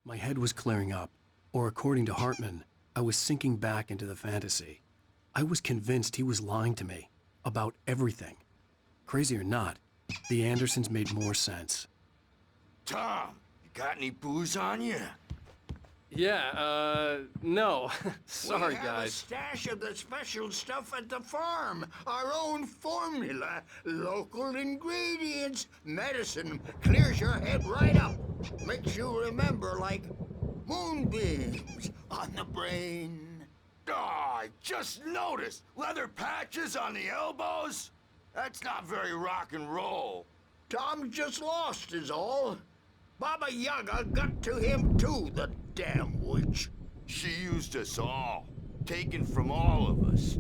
My head was clearing up, or according to Hartman, I was sinking back into the fantasy. I was convinced he was lying to me about everything. Crazy or not, the Andersons made more sense. Tom, you got any booze on you? Yeah, no. Sorry, we have guys. a stash of the special stuff at the farm. Our own formula. Local ingredients. Medicine clears your head right up. Makes you remember like moonbeams on the brain. Oh, I just noticed. Leather patches on the elbows? That's not very rock and roll. Tom just lost is all. Baba Yaga got to him too, the damn witch. She used us all. Taken from all of us.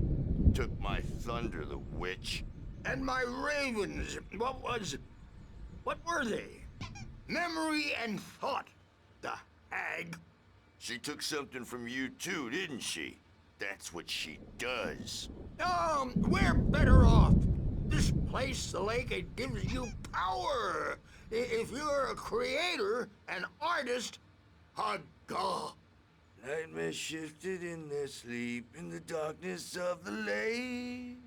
Took my thunder, the witch. And my ravens, what were they? Memory and thought, the hag. She took something from you too, didn't she? That's what she does. We're better off. This place, the lake, it gives you power. If you're a creator, an artist, a god. Nightmare shifted in their sleep in the darkness of the lake.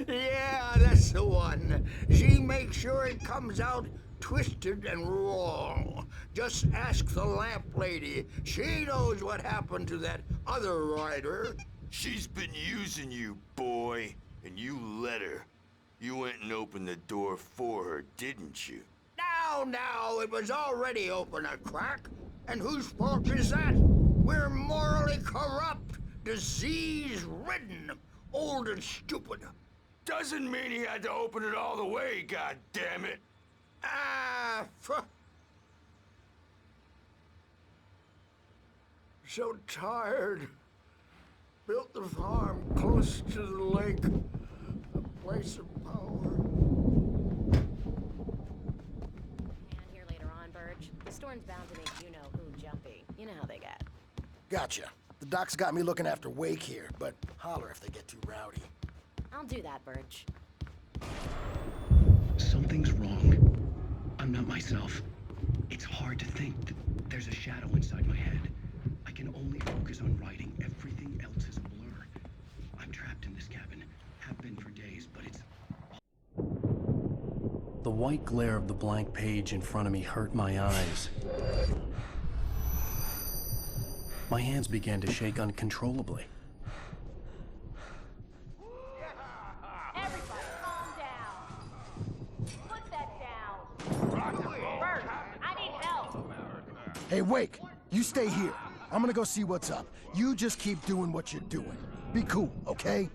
Yeah, that's the one. She makes sure it comes out twisted and wrong. Just ask the lamp lady. She knows what happened to that other rider. She's been using you, boy, and you let her. You went and opened the door for her, didn't you? Now, it was already open a crack. And whose fault is that? We're morally corrupt, disease-ridden, old and stupid. Doesn't mean he had to open it all the way, goddammit. So tired. Built the farm close to the lake. A place of power. And here later on, Burge. The storm's bound to make you-know-who jumpy. You know how they get. Gotcha. The doc's got me looking after Wake here, but holler if they get too rowdy. I'll do that, Burge. Something's wrong. I'm not myself. It's hard to think. There's a shadow inside my head. I can only focus on writing. Everything else is a blur. I'm trapped in this cabin. Have been for days, but it's... The white glare of the blank page in front of me hurt my eyes. My hands began to shake uncontrollably. Everybody, calm down. Put that down. Burge, I need help. Hey, Wake, you stay here. I'm gonna go see what's up. You just keep doing what you're doing. Be cool, okay?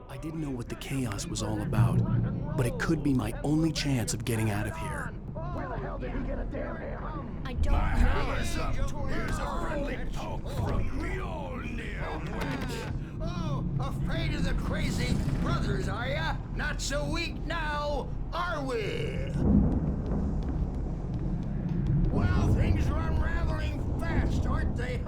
I didn't know what the chaos was all about, but it could be my only chance of getting out of here. Where the hell did he get a damn hammer? I don't know. Hammer's up. Here's a friendly poke from the old witch. Oh, afraid of the crazy brothers, are ya? Not so weak now, are we? Well, things are unraveling fast, aren't they?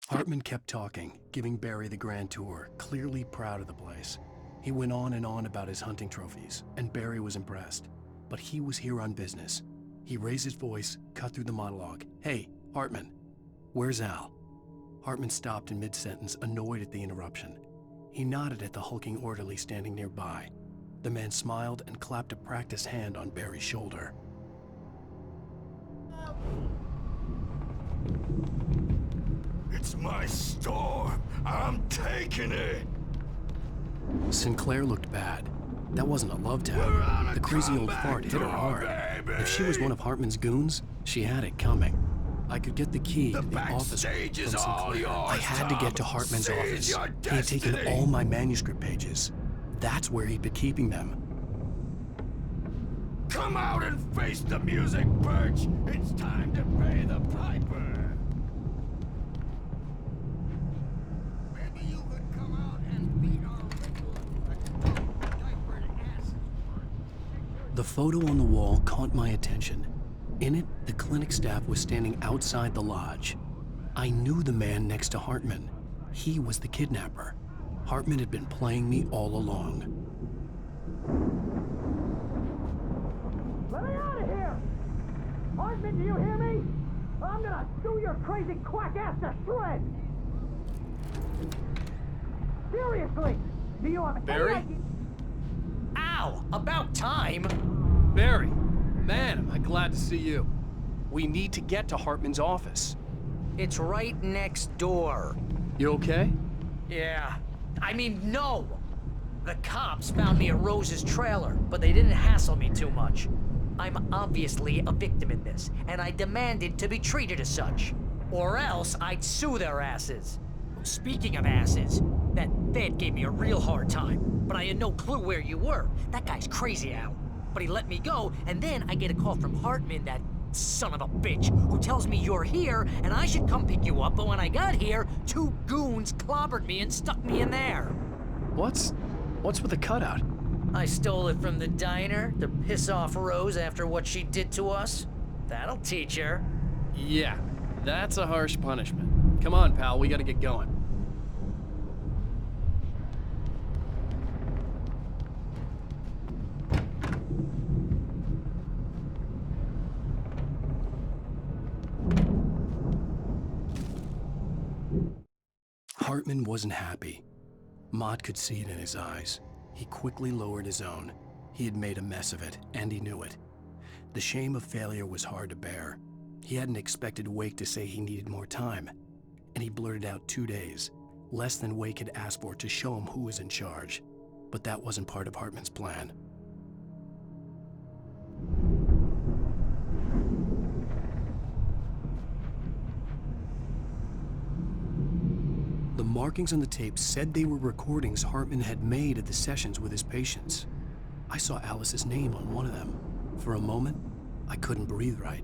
Hartman kept talking, giving Barry the grand tour, clearly proud of the place. He went on and on about his hunting trophies, and Barry was impressed. But he was here on business. He raised his voice, cut through the monologue. Hey, Hartman, where's Al? Hartman stopped in mid-sentence, annoyed at the interruption. He nodded at the hulking orderly standing nearby. The man smiled and clapped a practiced hand on Barry's shoulder. It's my store. I'm taking it. Sinclair looked bad. That wasn't a love tap. The crazy old fart hit her hard. If she was one of Hartman's goons, she had it coming. I could get the key to the office from backstage is all Sinclair. yours, I had to get to Tom. Hartman's Seize office. your He had taken destiny. all my manuscript pages. That's where he'd been keeping them. Come out and face the music, Birch. It's time to pay the piper. Maybe you could come out and beat our little diapered asses. The photo on the wall caught my attention. In it, the clinic staff was standing outside the lodge. I knew the man next to Hartman. He was the kidnapper. Hartman had been playing me all along. Hartman, do you hear me? I'm gonna sue your crazy quack ass to shreds! Seriously! Do you have Barry? any idea? Ow! About time! Barry, man, am I glad to see you. We need to get to Hartman's office. It's right next door. You okay? Yeah. I mean, no! The cops found me at Rose's trailer, but they didn't hassle me too much. I'm obviously a victim in this, and I demanded to be treated as such. Or else I'd sue their asses. Speaking of asses, that Fed gave me a real hard time, but I had no clue where you were. That guy's crazy, Al. But he let me go, and then I get a call from Hartman, that son of a bitch, who tells me you're here and I should come pick you up, but when I got here, 2 goons clobbered me and stuck me in there. What's with the cutout? I stole it from the diner to piss off Rose after what she did to us. That'll teach her. Yeah, that's a harsh punishment. Come on, pal, we gotta get going. Hartman wasn't happy. Mott could see it in his eyes. He quickly lowered his own. He had made a mess of it, and he knew it. The shame of failure was hard to bear. He hadn't expected Wake to say he needed more time, and he blurted out 2 days, less than Wake had asked for to show him who was in charge. But that wasn't part of Hartman's plan. The markings on the tape said they were recordings Hartman had made at the sessions with his patients. I saw Alice's name on one of them. For a moment, I couldn't breathe right.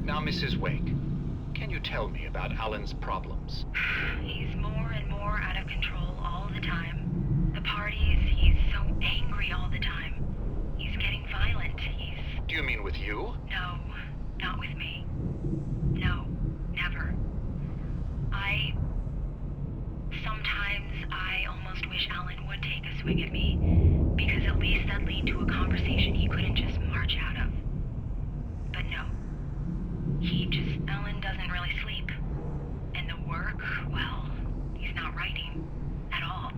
Now, Mrs. Wake, can you tell me about Alan's problems? He's more and more out of control all the time. The parties, he's so angry all the time. He's getting violent. Do you mean with you? No, not with me. No, never. Sometimes I almost wish Alan would take a swing at me, because at least that'd lead to a conversation he couldn't just march out of. But no. Alan doesn't really sleep. And the work, well, he's not writing at all.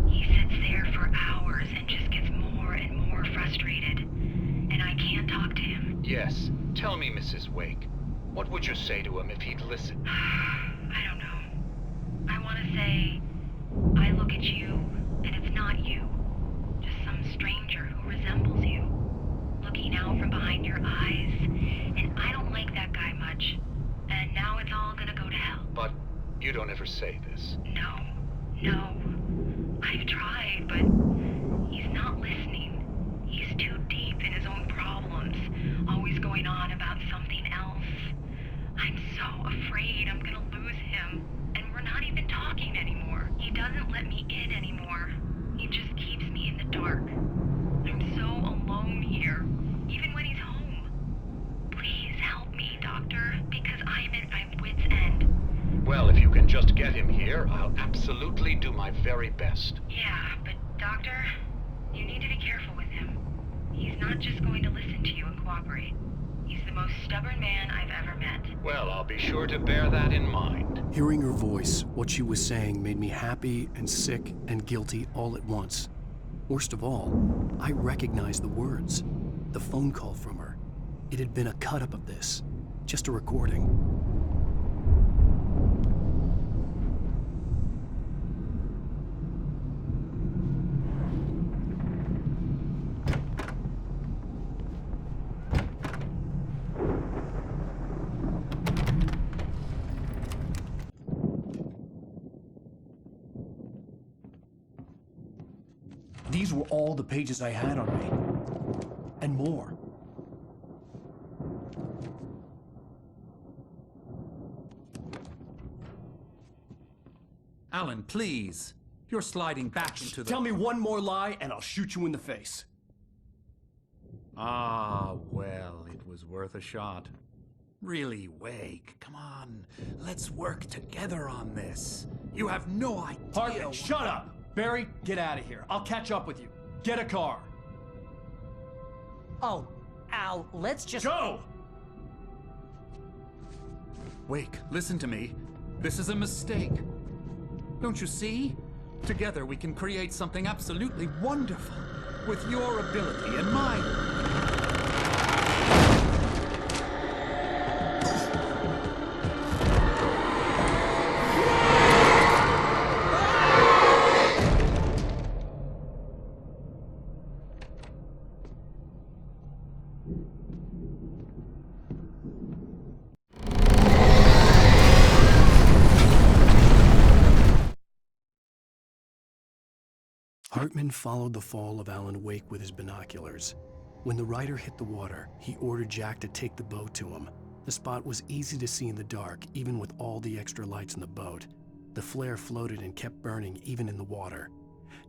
He sits there for hours and just gets more and more frustrated. And I can't talk to him. Yes. Tell me, Mrs. Wake, what would you say to him if he'd listen? I don't know. I want to say, I look at you, and it's not you. Just some stranger who resembles you. Looking out from behind your eyes, and I don't like that guy much. And now it's all gonna go to hell. But you don't ever say this. No. I've tried, but he's not listening. He's too deep in his own problems, always going on about something else. I'm so afraid I'm gonna lose him, and we're not even talking anymore. He doesn't let me in anymore. He just keeps me in the dark. I'm so alone here, even when he's home. Please help me, Doctor, because I'm at my wit's end. Well, if you can just get him here, I'll absolutely do my very best. Yeah, but Doctor, you need to be careful with him. He's not just going to listen to you and cooperate. He's the most stubborn man I've ever met. Well, I'll be sure to bear that in mind. Hearing her voice, what she was saying made me happy and sick and guilty all at once. Worst of all, I recognized the words. The phone call from her. It had been a cut-up of this. Just a recording. These were all the pages I had on me. And more. Alan, please. You're sliding back into the... Tell me one more lie and I'll shoot you in the face. Ah, well, it was worth a shot. Really, Wake, come on. Let's work together on this. You have no idea... Hartman, shut up! Barry, get out of here. I'll catch up with you. Get a car. Oh, Al, let's just... Joe! Wake, listen to me. This is a mistake. Don't you see? Together we can create something absolutely wonderful. With your ability and mine. Hartman followed the fall of Alan Wake with his binoculars. When the rider hit the water, he ordered Jack to take the boat to him. The spot was easy to see in the dark, even with all the extra lights in the boat. The flare floated and kept burning even in the water.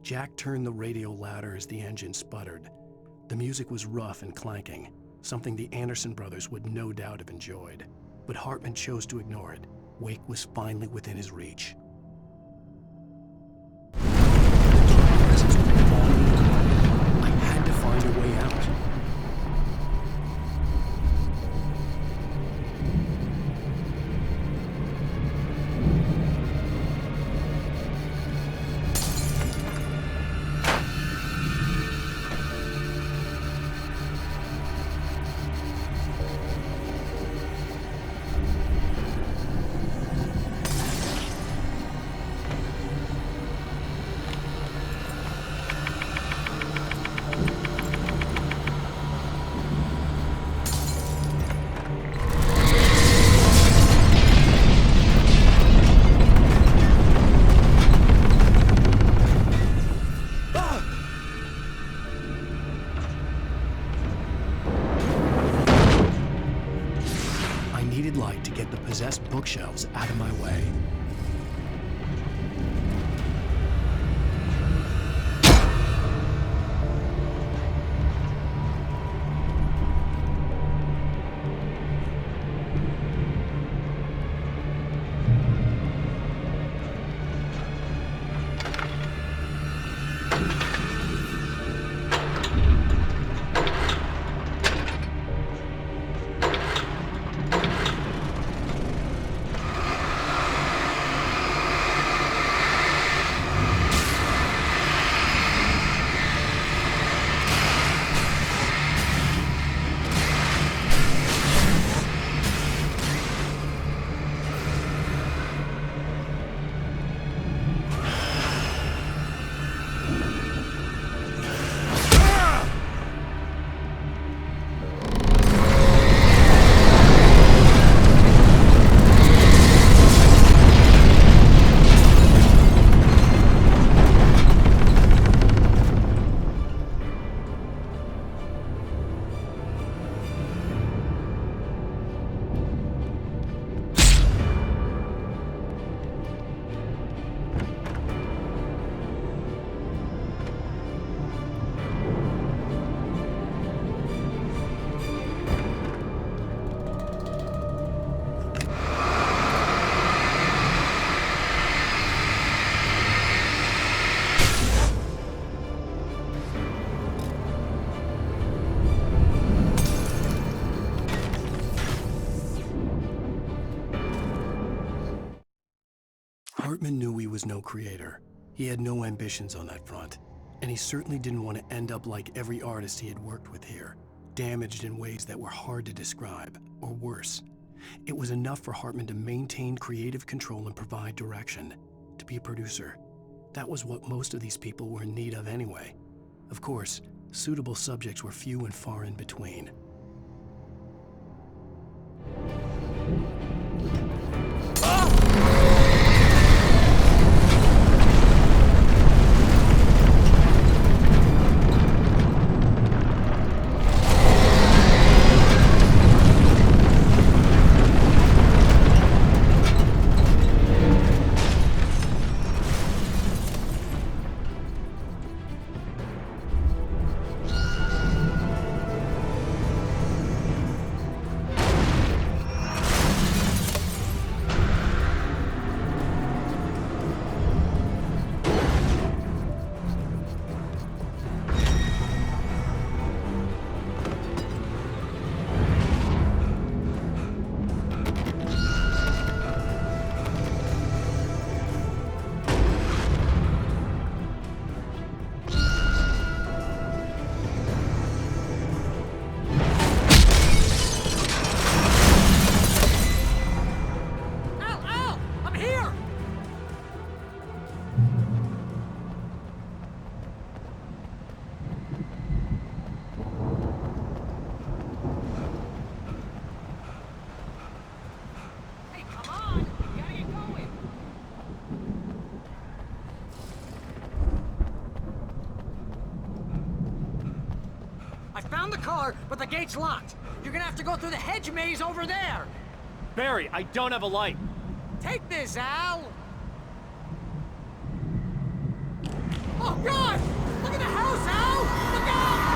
Jack turned the radio louder as the engine sputtered. The music was rough and clanking, something the Anderson brothers would no doubt have enjoyed. But Hartman chose to ignore it. Wake was finally within his reach. I had to find a way out. Light to get the possessed bookshelves out of my way. Hartman knew he was no creator. He had no ambitions on that front, and he certainly didn't want to end up like every artist he had worked with here, damaged in ways that were hard to describe, or worse. It was enough for Hartman to maintain creative control and provide direction, to be a producer. That was what most of these people were in need of anyway. Of course, suitable subjects were few and far in between. the gate's locked. You're gonna have to go through the hedge maze over there. Barry, I don't have a light. Take this, Al! Oh, God! Look at the house, Al! Look out!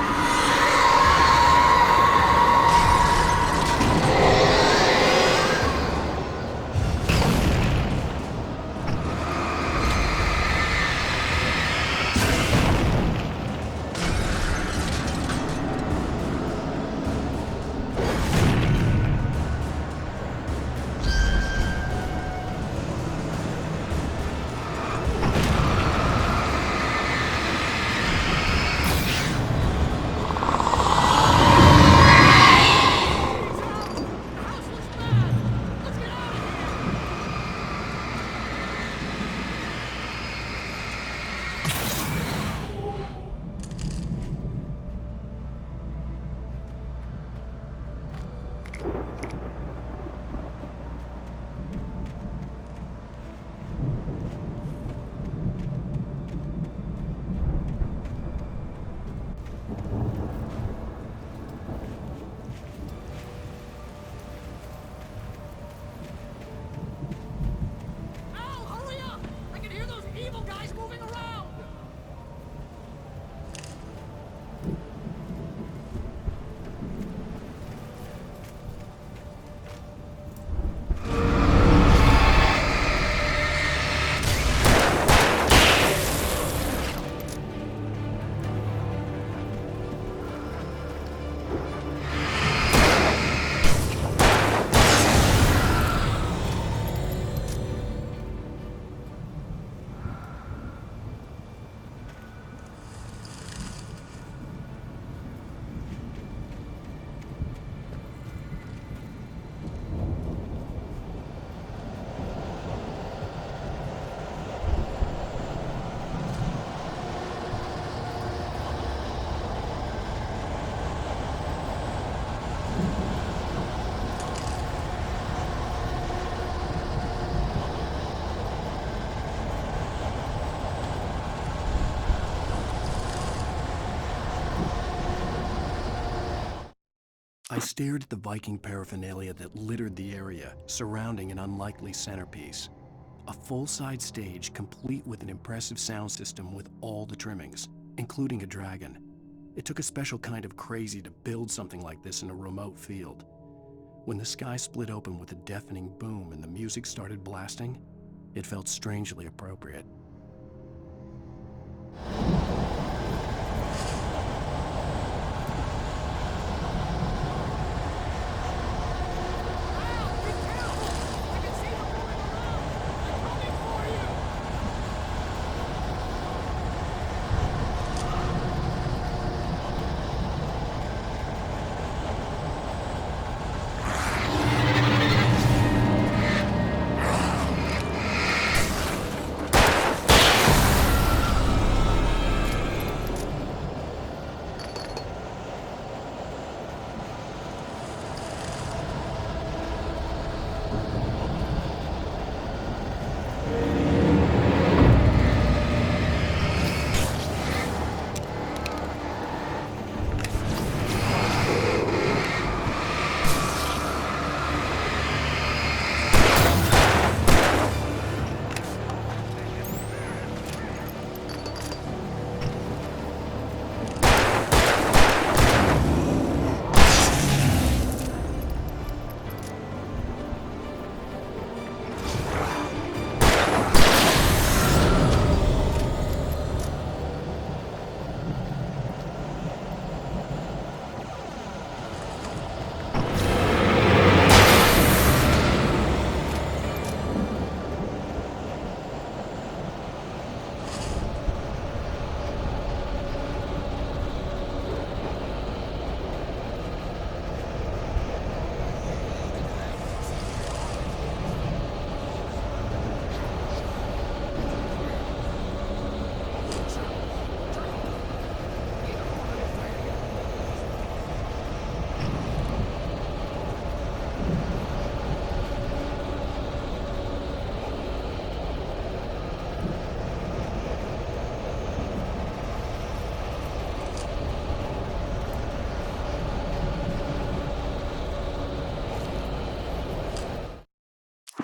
I stared at the Viking paraphernalia that littered the area, surrounding an unlikely centerpiece. A full-side stage complete with an impressive sound system with all the trimmings, including a dragon. It took a special kind of crazy to build something like this in a remote field. When the sky split open with a deafening boom and the music started blasting, it felt strangely appropriate.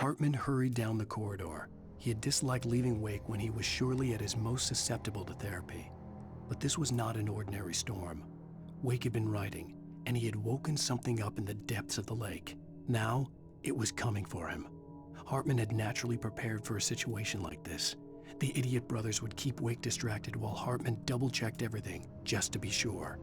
Hartman hurried down the corridor. He had disliked leaving Wake when he was surely at his most susceptible to therapy. But this was not an ordinary storm. Wake had been writing, and he had woken something up in the depths of the lake. Now, it was coming for him. Hartman had naturally prepared for a situation like this. The idiot brothers would keep Wake distracted while Hartman double-checked everything, just to be sure.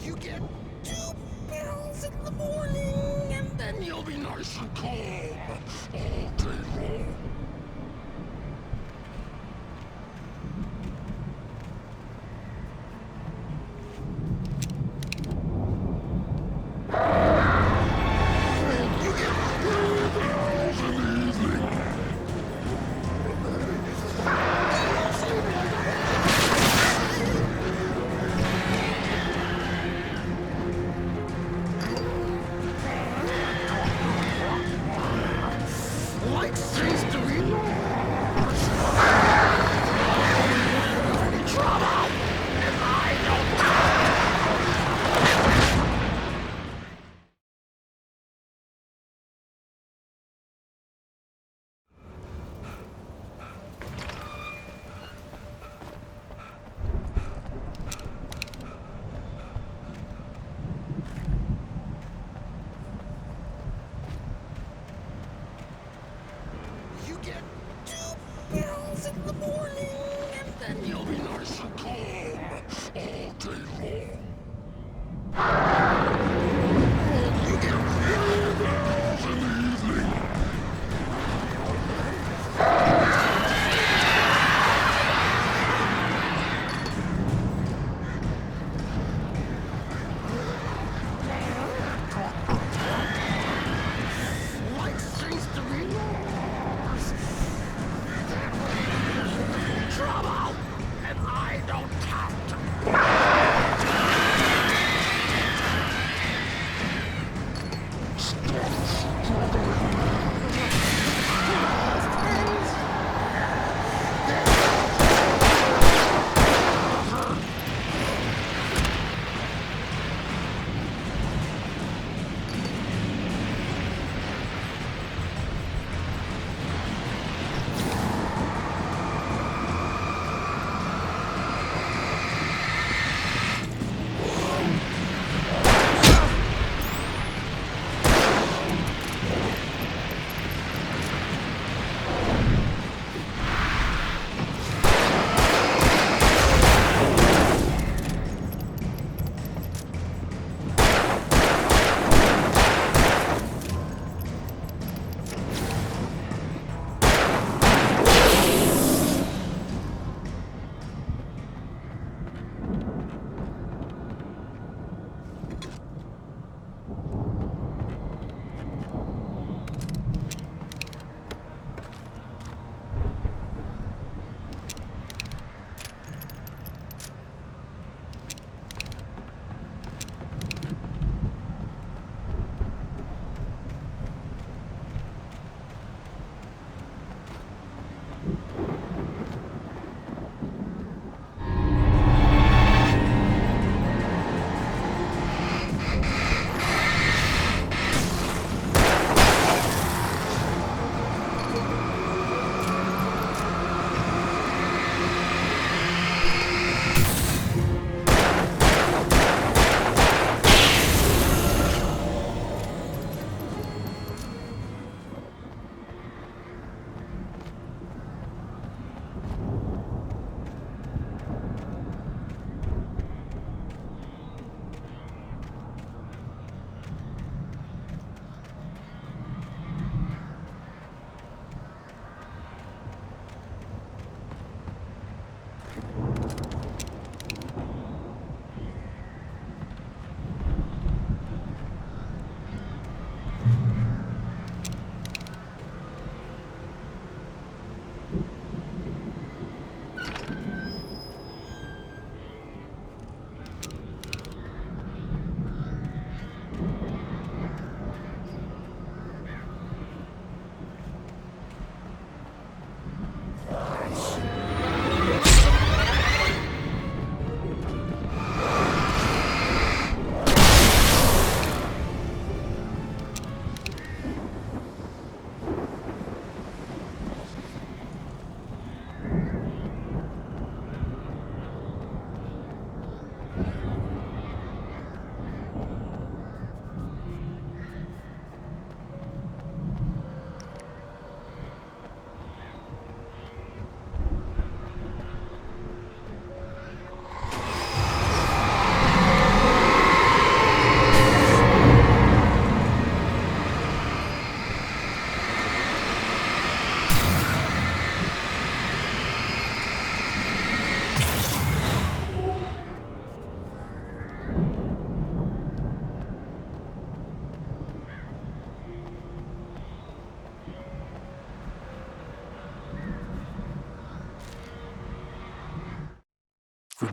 You get 2 pills in the morning, and then you'll be nice and calm all day long. You get 3 pills in the evening. Like seems to be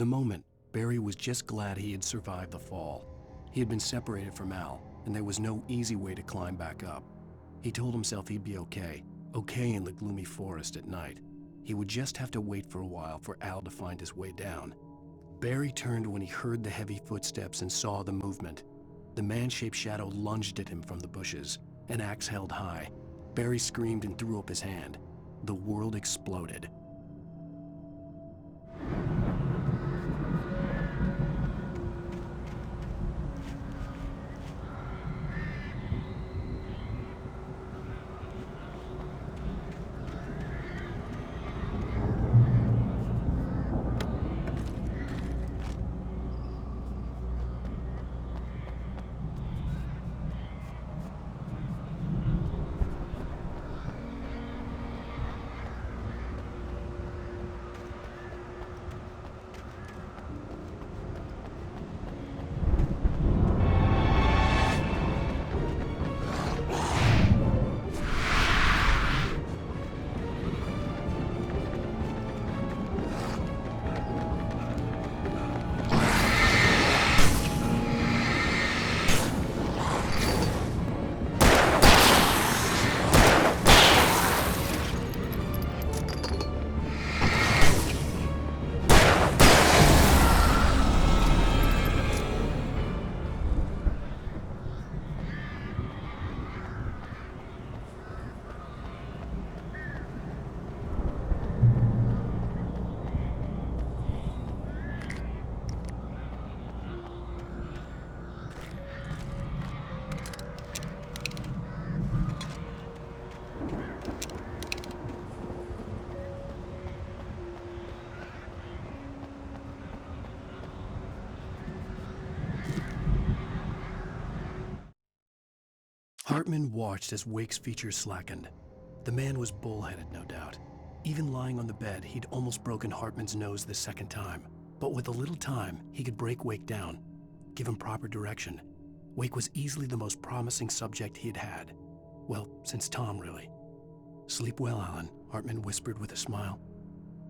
the moment, Barry was just glad he had survived the fall. He had been separated from Al, and there was no easy way to climb back up. He told himself he'd be okay in the gloomy forest at night. He would just have to wait for a while for Al to find his way down. Barry turned when he heard the heavy footsteps and saw the movement. The man-shaped shadow lunged at him from the bushes, an axe held high. Barry screamed and threw up his hand. The world exploded. Hartman watched as Wake's features slackened. The man was bullheaded, no doubt. Even lying on the bed, he'd almost broken Hartman's nose the second time. But with a little time, he could break Wake down, give him proper direction. Wake was easily the most promising subject he'd had. Well, since Tom, really. "Sleep well, Alan," Hartman whispered with a smile.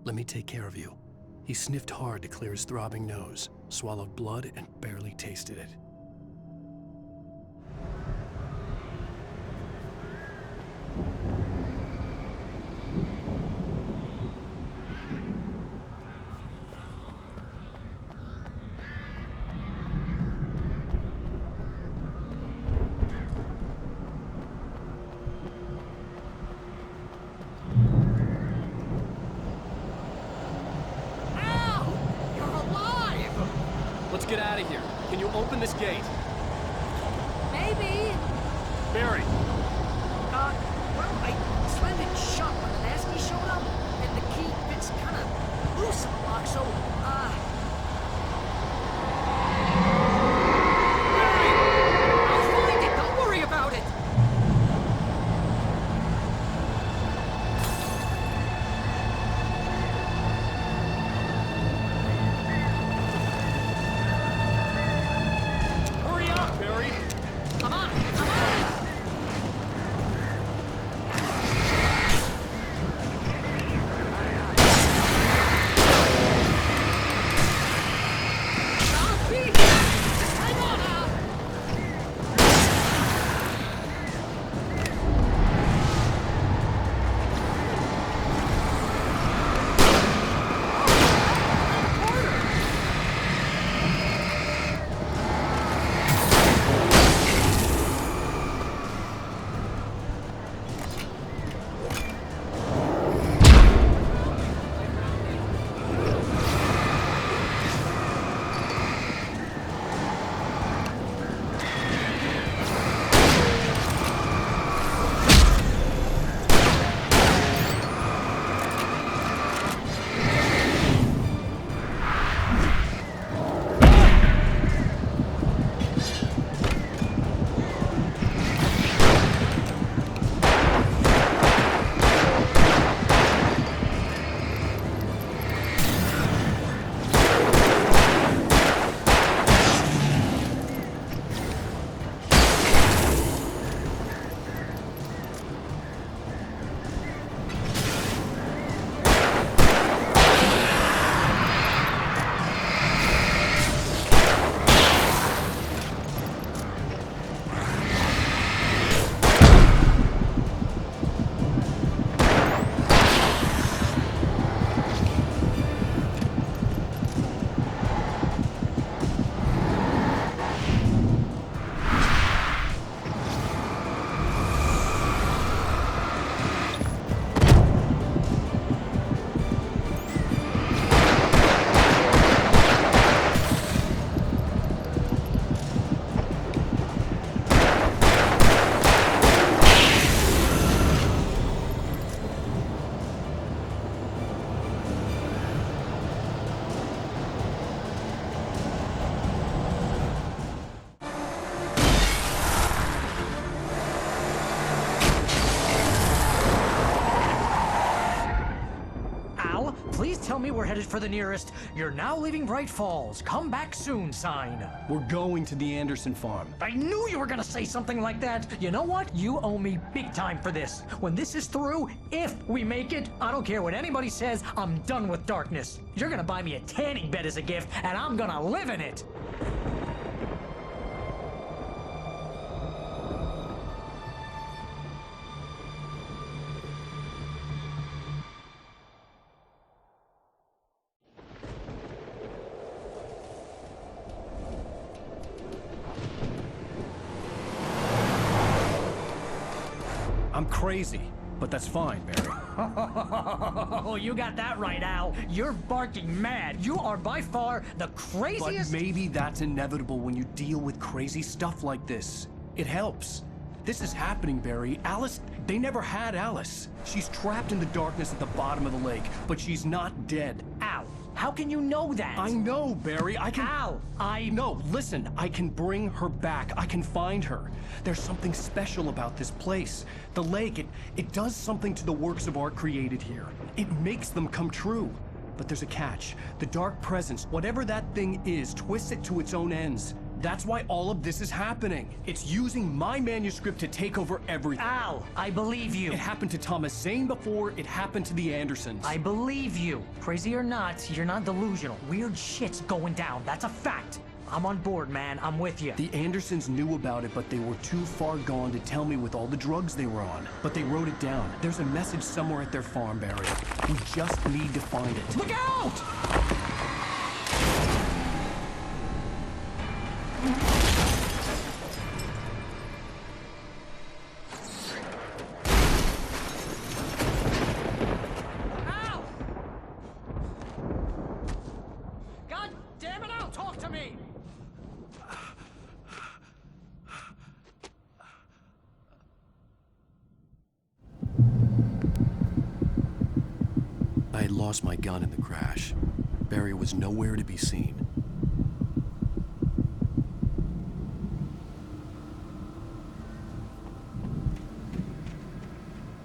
"Let me take care of you." He sniffed hard to clear his throbbing nose, swallowed blood, and barely tasted it. Let's get out of here. Can you open this gate? Maybe. Barry! Well, I slammed it shut when Lasky showed up, and the key fits kind of loose in the lock, so, I'll find it! Don't worry about it! Hurry up, Barry! Come on! Come on! tell me we're headed for the nearest "You're now leaving Bright Falls. Come back soon" sign. We're going to the Anderson farm. I knew you were gonna say something like that. You know what? You owe me big time for this. When this is through, if we make it, I don't care what anybody says, I'm done with darkness. You're gonna buy me a tanning bed as a gift, and I'm gonna live in it. I'm crazy, but that's fine, Barry. Oh, you got that right, Al. You're barking mad. You are by far the But craziest. maybe that's inevitable when you deal with crazy stuff like this. It helps. This is happening, Barry. Alice, they never had Alice. She's trapped in the darkness at the bottom of the lake, but she's not dead. Al, how can you know that? I know, Barry. I can... Al, No, listen. I can bring her back. I can find her. There's something special about this place. The lake, it does something to the works of art created here. It makes them come true. But there's a catch. The dark presence, whatever that thing is, twists it to its own ends. That's why all of this is happening. It's using my manuscript to take over everything. Al, I believe you. It happened to Thomas Zane before, it happened to the Andersons. I believe you. Crazy or not, you're not delusional. Weird shit's going down. That's a fact. I'm on board, man. I'm with you. The Andersons knew about it, but they were too far gone to tell me with all the drugs they were on. But they wrote it down. There's a message somewhere at their farm, Barry. We just need to find it. Look out! Al! God damn it, Al, talk to me! I had lost my gun in the crash. Barry was nowhere to be seen.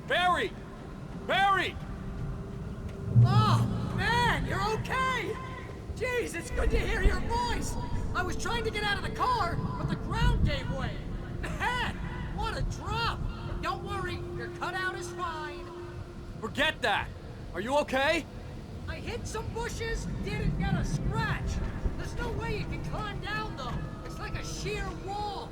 Barry! Barry! Oh, man, you're okay! Jeez, it's good to hear your voice! I was trying to get out of the car, but the ground gave way. Man, what a drop! Don't worry, your cutout is fine. Forget that! Are you okay? I hit some bushes, didn't get a scratch. There's no way you can climb down, though. It's like a sheer wall.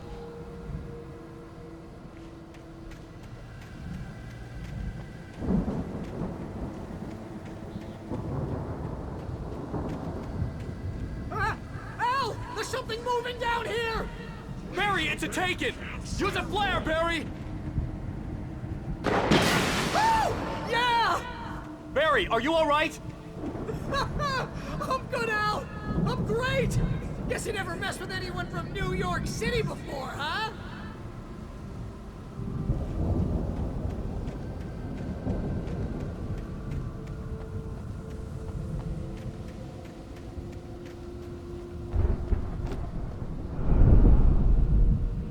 Ah! Al! There's something moving down here! Barry, it's a taken! Use a flare, Barry! Oh! Yeah! Barry, are you alright? I'm good, Al! I'm great! Guess you never messed with anyone from New York City before, huh?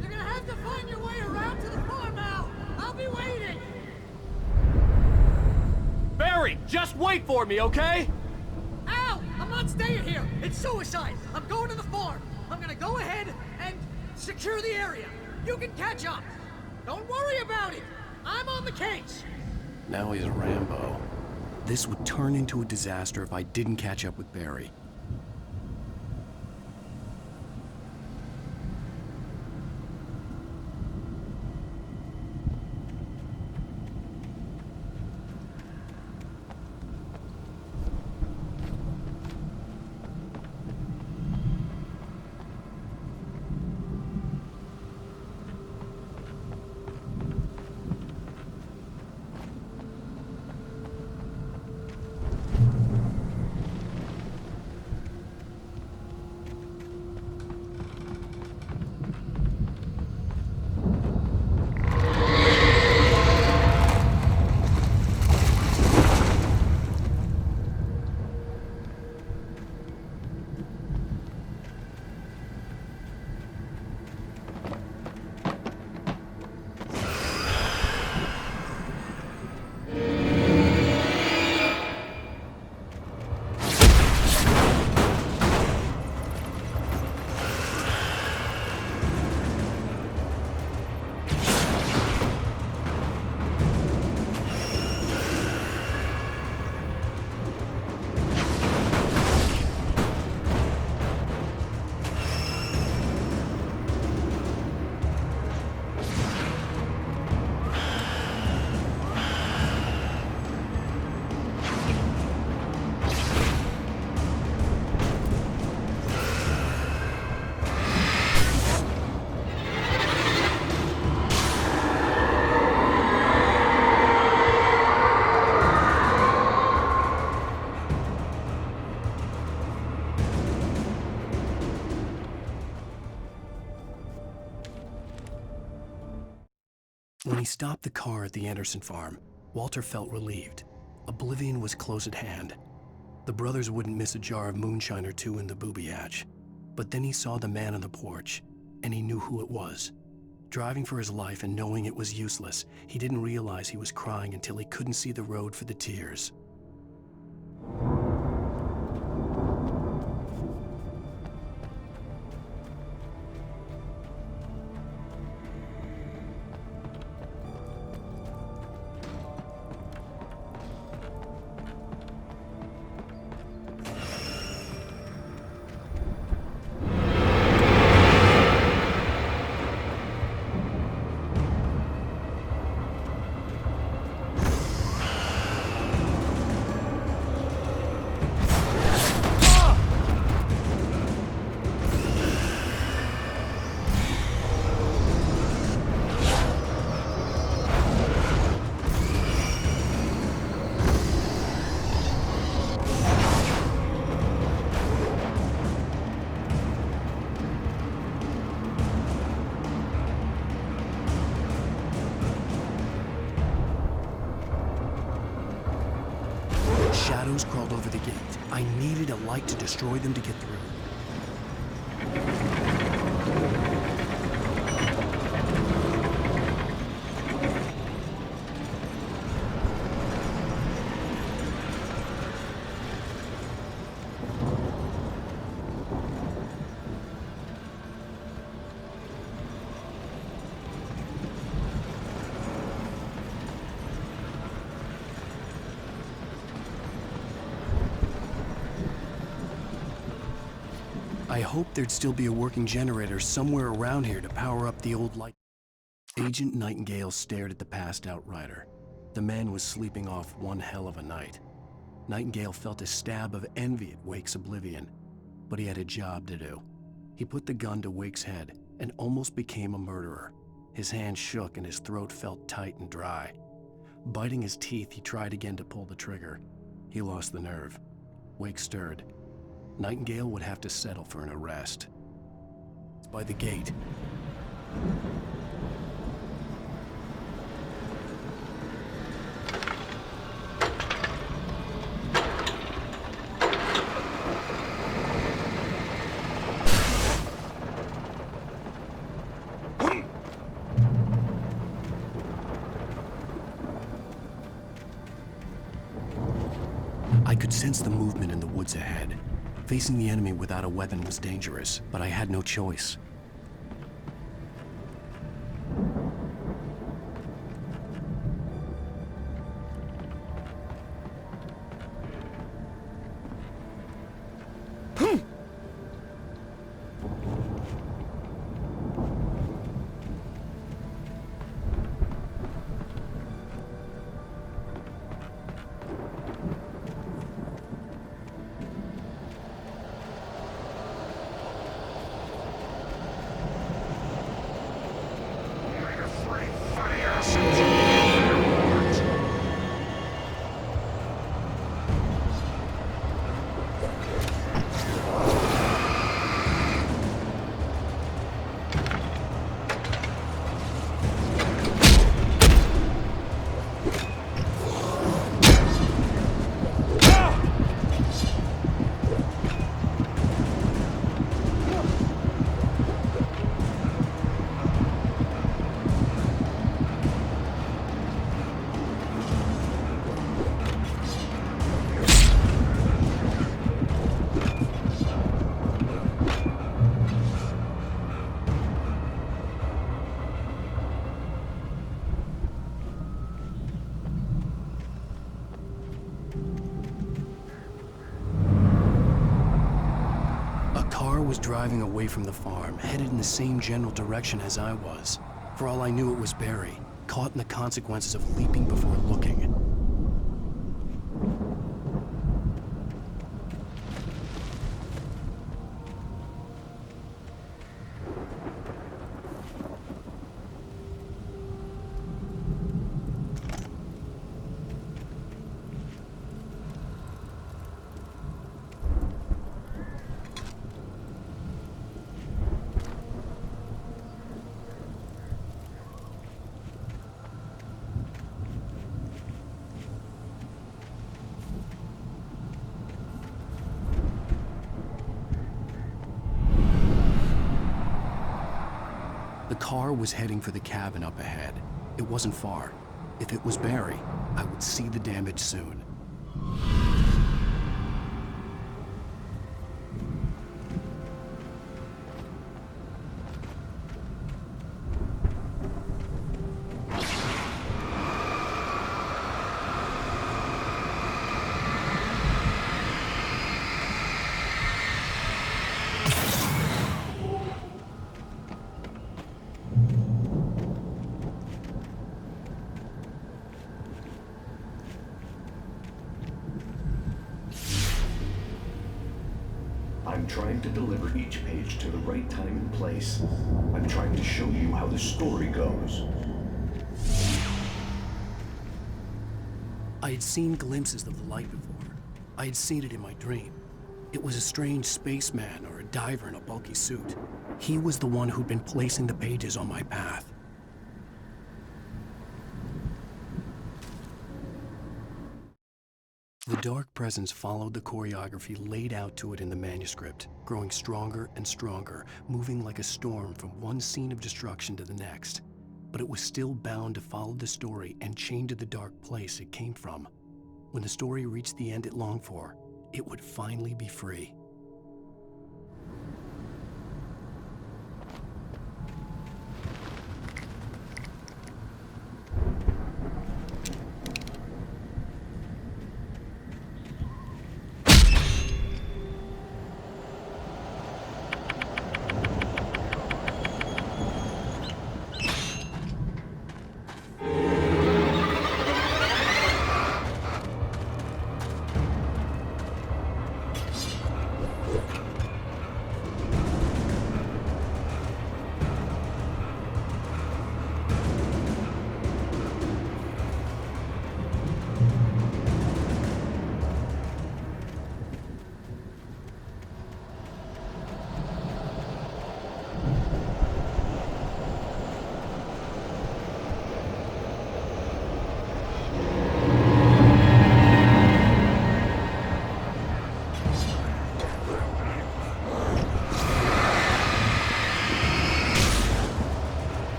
You're gonna have to find your way around to the farm, Al! I'll be waiting! Barry, just wait for me, okay? Al! I'm not staying here! It's suicide! I'm going to the farm! I'm gonna go ahead and secure the area! You can catch up! Don't worry about it! I'm on the case! Now he's a Rambo. This would turn into a disaster if I didn't catch up with Barry. When he stopped the car at the Anderson farm, Walter felt relieved. Oblivion was close at hand. The brothers wouldn't miss a jar of moonshine or two in the booby hatch. But then he saw the man on the porch, and he knew who it was. Driving for his life and knowing it was useless, he didn't realize he was crying until he couldn't see the road for the tears. Shadows crawled over the gate. I needed a light to destroy them to get through. I hoped there'd still be a working generator somewhere around here to power up the old light. Agent Nightingale stared at the passed-out rider. The man was sleeping off one hell of a night. Nightingale felt a stab of envy at Wake's oblivion, but he had a job to do. He put the gun to Wake's head and almost became a murderer. His hand shook and his throat felt tight and dry. Biting his teeth, he tried again to pull the trigger. He lost the nerve. Wake stirred. Nightingale would have to settle for an arrest. By the gate. I could sense the movement in the woods ahead. Facing the enemy without a weapon was dangerous, but I had no choice. Was driving away from the farm, headed in the same general direction as I was. For all I knew, it was Barry, caught in the consequences of leaping before looking. The car was heading for the cabin up ahead. It wasn't far. If it was Barry, I would see the damage soon. I'm trying to deliver each page to the right time and place. I'm trying to show you how the story goes. I had seen glimpses of the light before. I had seen it in my dream. It was a strange spaceman or a diver in a bulky suit. He was the one who'd been placing the pages on my path. The dark presence followed the choreography laid out to it in the manuscript, growing stronger and stronger, moving like a storm from one scene of destruction to the next. But it was still bound to follow the story and chained to the dark place it came from. When the story reached the end it longed for, it would finally be free.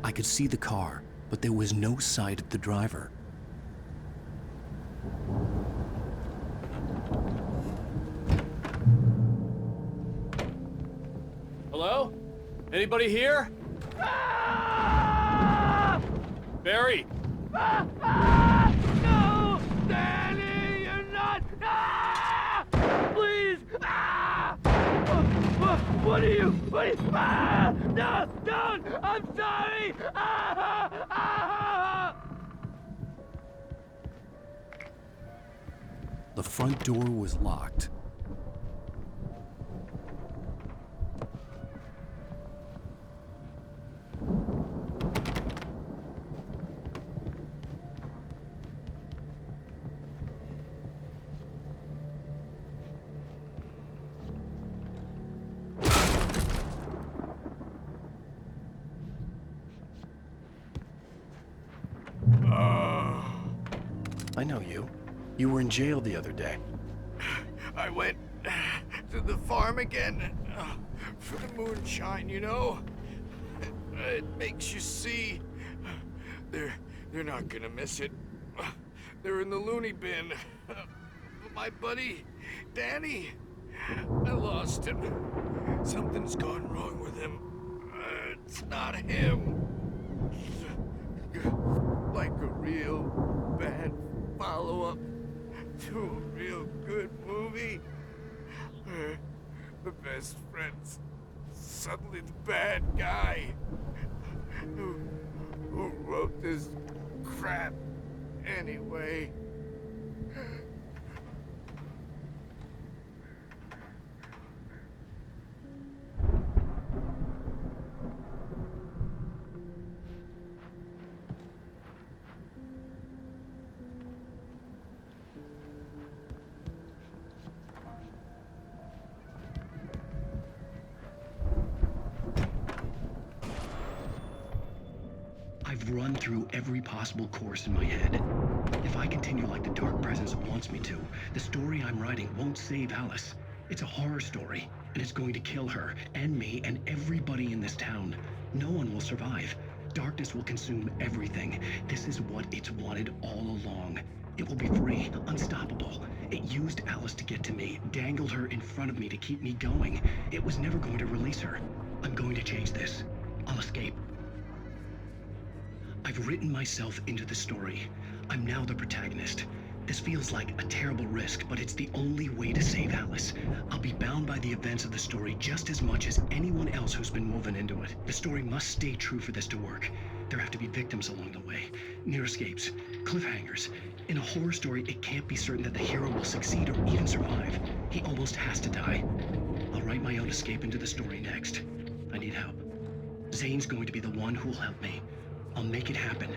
I could see the car, but there was no sight of the driver. Hello? Anybody here? Barry! No! Danny, you're not! Please! What are you? No! Don't! I'm sorry! The front door was locked. I know you. You were in jail the other day. I went to the farm again for the moonshine, you know? It makes you see. They're not gonna miss it. They're in the loony bin. My buddy, Danny, I lost him. Something's gone wrong with him. It's not him. Like a real bad follow-up to a real good movie. Where the best friend's suddenly the bad guy. Who wrote this crap anyway? I've run through every possible course in my head. If I continue like the Dark Presence wants me to, the story I'm writing won't save Alice. It's a horror story, and it's going to kill her, and me, and everybody in this town. No one will survive. Darkness will consume everything. This is what it's wanted all along. It will be free, unstoppable. It used Alice to get to me, dangled her in front of me to keep me going. It was never going to release her. I'm going to change this. I'll escape. I've written myself into the story. I'm now the protagonist. This feels like a terrible risk, but it's the only way to save Alice. I'll be bound by the events of the story just as much as anyone else who's been woven into it. The story must stay true for this to work. There have to be victims along the way, near escapes, cliffhangers. In a horror story, it can't be certain that the hero will succeed or even survive. He almost has to die. I'll write my own escape into the story next. I need help. Zane's going to be the one who'll help me. I'll make it happen.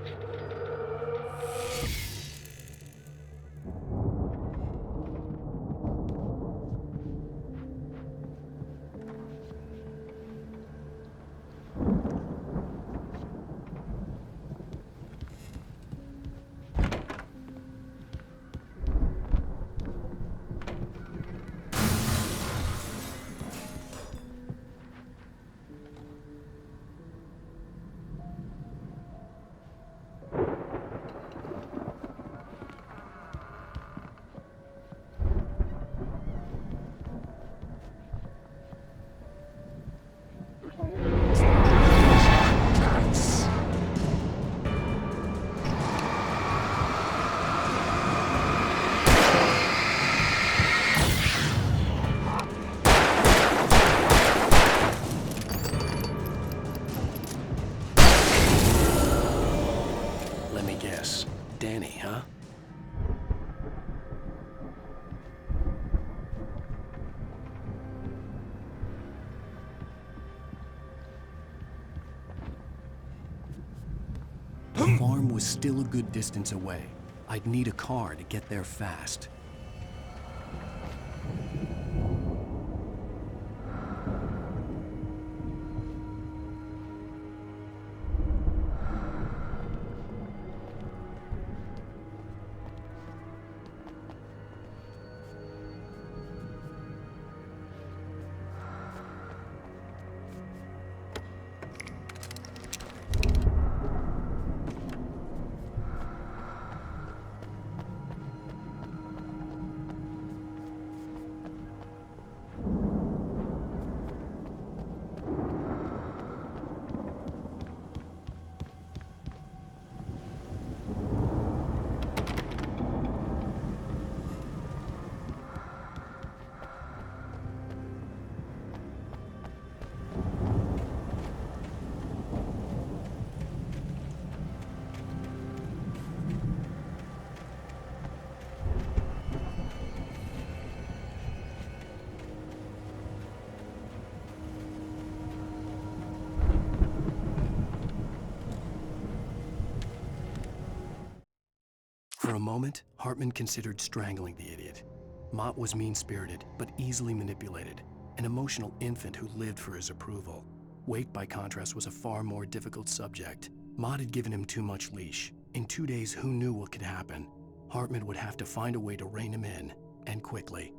Danny, huh? The farm was still a good distance away. I'd need a car to get there fast. For a moment, Hartman considered strangling the idiot. Mott was mean-spirited, but easily manipulated, an emotional infant who lived for his approval. Wake, by contrast, was a far more difficult subject. Mott had given him too much leash. In 2 days, who knew what could happen? Hartman would have to find a way to rein him in, and quickly.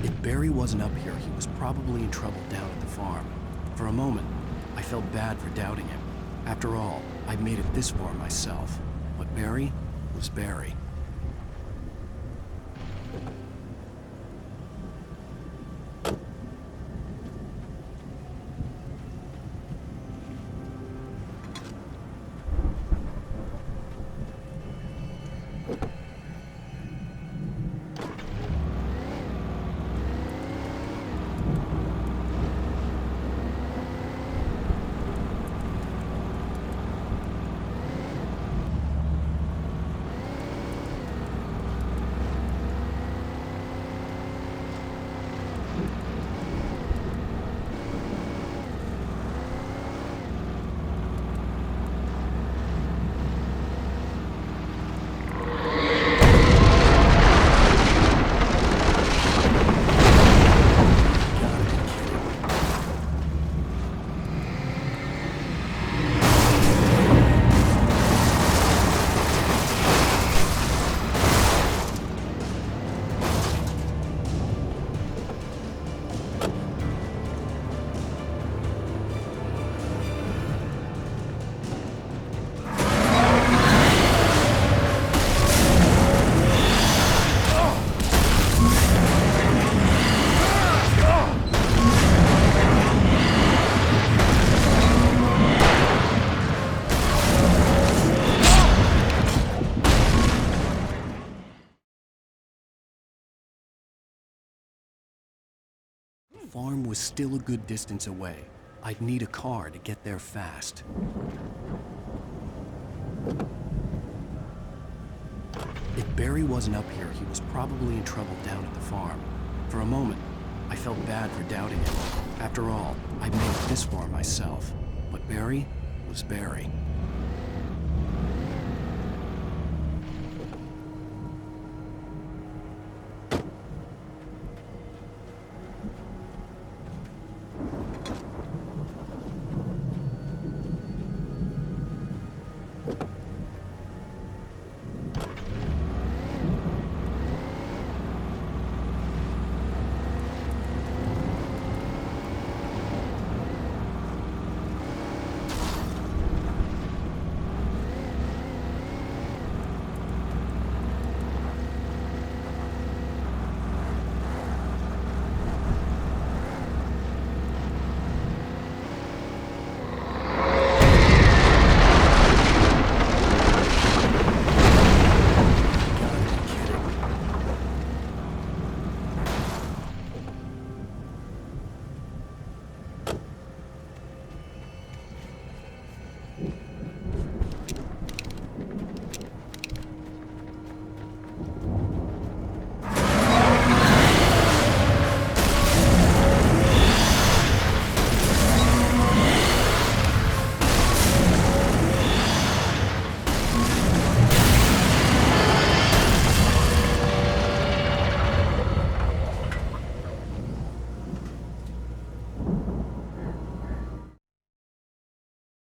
If Barry wasn't up here, he was probably in trouble down at the farm. For a moment, I felt bad for doubting him. After all, I'd made it this far myself. But Barry was Barry. The farm was still a good distance away. I'd need a car to get there fast. If Barry wasn't up here, he was probably in trouble down at the farm. For a moment, I felt bad for doubting him. After all, I'd made it this far myself. But Barry was Barry.